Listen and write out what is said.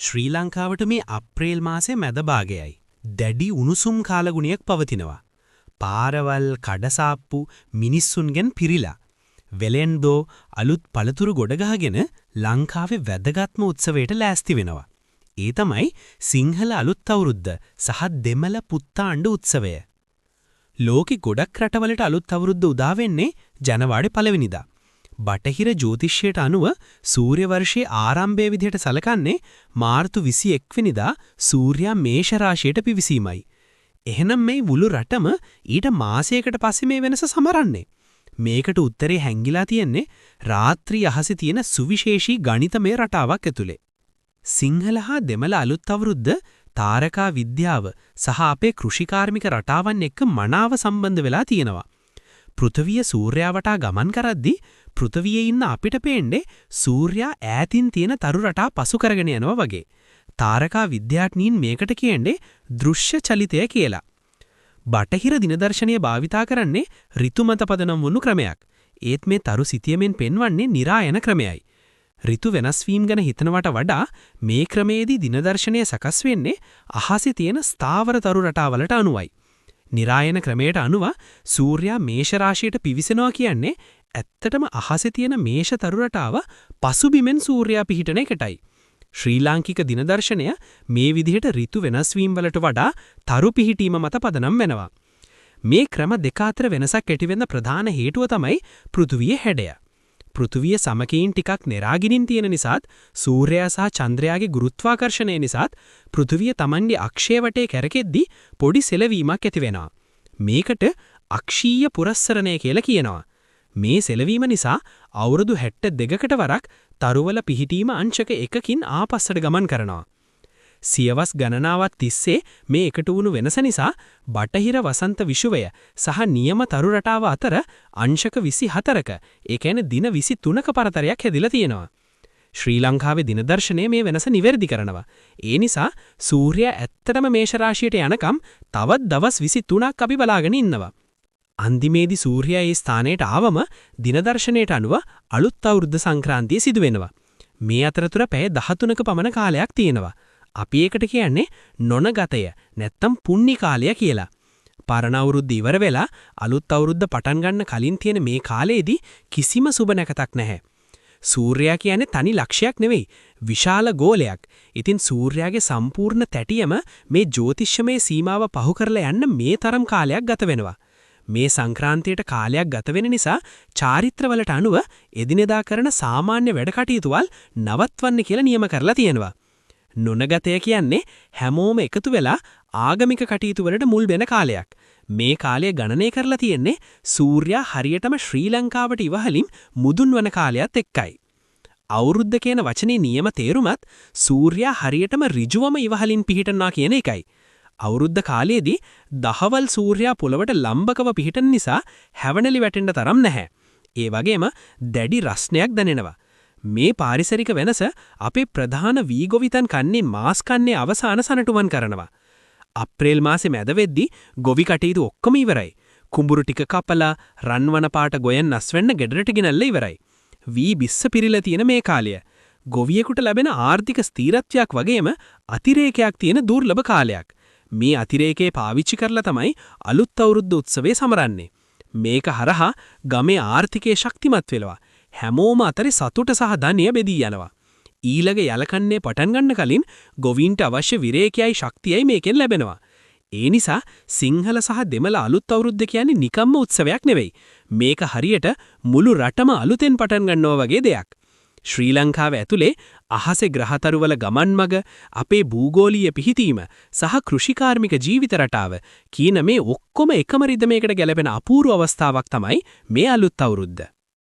ශ්‍රී ලංකාවට මේ අප්‍රේල් මාසේ මැද භාගයයි. දැඩි උණුසුම් කාලගුණයක් පවතිනවා. පාරවල්, කඩසාප්පු මිනිස්සුන්ගෙන් පිරීලා. වෙලෙන්දෝ අලුත් පළතුරු ගොඩගහගෙන ලංකාවේ වැදගත්ම උත්සවයට ලෑස්ති වෙනවා. ඒ තමයි සිංහල අලුත් අවුරුද්ද සහ දෙමළ පුත්තාණ්ඩු උත්සවය. ලෝකෙ ගොඩක් රටවලට අලුත් අවුරුද්ද උදා වෙන්නේ ජනවාරි 1 වෙනිදා. බටහිර ජ්‍යොතිෂයට අනුව සූර්ය වර්ෂයේ ආරම්භයේ විදිහට සැලකන්නේ මාර්තු 21 වෙනිදා සූර්යා මේෂ රාශියට පිවිසීමයි. එහෙනම් මේ මුළු රටම ඊට මාසයකට පස්සේ මේ වෙනස සමරන්නේ. මේකට උත්තරේ හැංගිලා තියෙන්නේ රාත්‍රී අහසේ තියෙන සුවිශේෂී ගණිතමය රටාවක් ඇතුලේ. සිංහල හා දෙමළ අලුත් අවුරුද්ද තාරකා විද්‍යාව සහ අපේ කෘෂිකාර්මික රටාවන් එක්ක මනාව සම්බන්ධ වෙලා තියෙනවා. පෘථිවිය සූර්යයා වටා ගමන් කරද්දී පෘථිවියේ ඉන්න අපිට පේන්නේ සූර්යයා ඈතින් තියෙන තරු රටා පසු කරගෙන යනවා වගේ. තාරකා විද්‍යාඥයින් මේකට කියන්නේ දෘශ්‍ය චලිතය කියලා. බටහිර දිනදර්ශනය භාවිතා කරන්නේ ඍතු මත පදනම් වුණු ක්‍රමයක්. ඒත් මේ තරු සිතියමෙන් පෙන්වන්නේ නිරායන ක්‍රමයයි. ඍතු වෙනස් වීම ගැන හිතනවට වඩා මේ ක්‍රමයේදී දිනදර්ශනය සකස් වෙන්නේ අහසේ තියෙන ස්ථාවර තරු රටාවලට අනුවයි. නිරායන ක්‍රමයට අනුව සූර්යයා මේෂ රාශියට පිවිසෙනවා කියන්නේ ඇත්තටම අහසේ තියෙන මේෂ තරු රටාව පසුබිමෙන් සූර්යයා පිහිටන එකටයි. ශ්‍රී ලාංකික දිනදර්ශනය මේ විදිහට ඍතු වෙනස් වීම වලට වඩා තරු පිහිටීම මත පදනම් වෙනවා. මේ ක්‍රම දෙක අතර වෙනසක් ඇති වෙන ප්‍රධාන හේතුව තමයි පෘථුවියේ හැඩය. පෘථුවිය සමකයෙන් ටිකක් නෙරාගිනින් තියෙන නිසාත් සූර්යයා සහ චන්ද්‍රයාගේ ගුරුත්වාකර්ෂණය නිසාත් පෘථුවිය Tamanගේ අක්ෂය වටේ කැරකෙද්දී පොඩි සෙලවීමක් ඇති වෙනවා. මේකට අක්ෂීය පුරස්සරණය කියලා කියනවා. මේ සෙලවීම නිසා අවුරුදු 62කට වරක් තරුවල පිහිටීම අංශක 1කින් ආපස්සට ගමන් කරනවා. සියවස් ගණනාවක් තිස්සේ මේ එකතු වුණු වෙනස නිසා බටහිර වසන්ත විෂුවය සහ නියම තරු රටාව අතර අංශක 24ක, ඒ කියන්නේ දින 23ක පරතරයක් හැදිලා තියෙනවා. ශ්‍රී ලංකාවේ දිනදර්ශනය මේ වෙනස නිවැරදි කරනවා. ඒ නිසා සූර්යයා ඇත්තටම මේෂ රාශියට යනකම් තවත් දවස් 23ක් අපි බලාගෙන ඉන්නවා. අන්තිමේදී සූර්යයා ඒ ස්ථානයට ආවම දිනදර්ශනයට අනුව අලුත් අවුරුද්ද සංක්‍රාන්තිය සිදු වෙනවා. මේ අතරතුර පැය 13ක පමණ කාලයක් තියෙනවා. අපි ඒකට කියන්නේ නොනගතය නැත්තම් පුණ්‍ය කාලය කියලා. පරණ අවුරුද්ද ඉවර වෙලා අලුත් අවුරුද්ද පටන් ගන්න කලින් තියෙන මේ කාලයේදී කිසිම සුබ නැකතක් නැහැ. සූර්යයා කියන්නේ තනි ලක්ෂයක් නෙවෙයි, විශාල ගෝලයක්. ඉතින් සූර්යාගේ සම්පූර්ණ තැටියම මේ ජ්‍යොතිෂමය සීමාව පහු කරලා යන්න මේ තරම් කාලයක් ගත වෙනවා. මේ සංක්‍රාන්තියට කාලයක් ගත වෙන නිසා චාරිත්‍රවලට අනුව එදිනෙදා කරන සාමාන්‍ය වැඩ කටයුතුවල් නවත්වන්න කියලා නියම කරලා තියෙනවා. නොනගතය කියන්නේ හැමෝම එකතු වෙලා ආගමික කටයුතු වලට මුල් වෙන කාලයක්. මේ කාලය ගණනය කරලා තියෙන්නේ සූර්යයා හරියටම ශ්‍රී ලංකාවට ඉවහලින් මුදුන් වන කාලයත් එක්කයි. අවුරුද්ද කියන වචනේ නියම තේරුමත් සූර්යයා හරියටම ඍජුවම ඉවහලින් පිහිටනවා කියන එකයි. අවුරුද්ද කාලයේදී දහවල් සූර්යයා පොළවට ලම්බකව පිහිටන නිසා හැවණලි වැටෙන්න තරම් නැහැ. ඒ වගේම දැඩි රස්නයක් දැනෙනවා. මේ පාරිසරික වෙනස අපේ ප්‍රධාන වීගොවිතන් කන්නේ මාස් කන්නේ අවසාන සනටුවන් කරනවා. අප්‍රේල් මාසේ මැද වෙද්දී ගොවි කටයුතු ඔක්කොම ඉවරයි. කුඹුරු ටික කපලා රන්වන පාට ගොයන් නැස්වෙන්න ගෙදරට ගෙනල්ලා ඉවරයි. වී බිස්ස පිරීලා තියෙන මේ කාලය ගොවියෙකුට ලැබෙන ආර්ථික ස්ථිරත්වයක් වගේම අතිරේකයක් තියෙන දුර්ලභ කාලයක්. මේ අතිරේකේ පාවිච්චි කරලා තමයි අලුත් අවුරුද්ද උත්සවය සමරන්නේ. මේක හරහා ගමේ ආර්ථිකය ශක්තිමත් වෙනවා. හැමෝම අතරේ සතුට සහ ධනය බෙදී යනවා. ඊළඟ යලකන්නේ පටන් ගන්න කලින් ගොවීන්ට අවශ්‍ය විරේකයයි ශක්තියයි මේකෙන් ලැබෙනවා. ඒ නිසා සිංහල සහ දෙමළ අලුත් අවුරුද්ද කියන්නේ නිකම්ම උත්සවයක් නෙවෙයි. මේක හරියට මුළු රටම අලුතෙන් පටන් ගන්නවා වගේ දෙයක්. ශ්‍රී ලංකාව ඇතුලේ අහසේ ග්‍රහතරුවල ගමන් මග, අපේ භූගෝලීය පිහිටීම සහ කෘෂිකාර්මික ජීවිත රටාව කියන මේ ඔක්කොම එකම රිද්මයකට ගැලපෙන අපූර්ව අවස්ථාවක් තමයි මේ අලුත් අවුරුද්ද.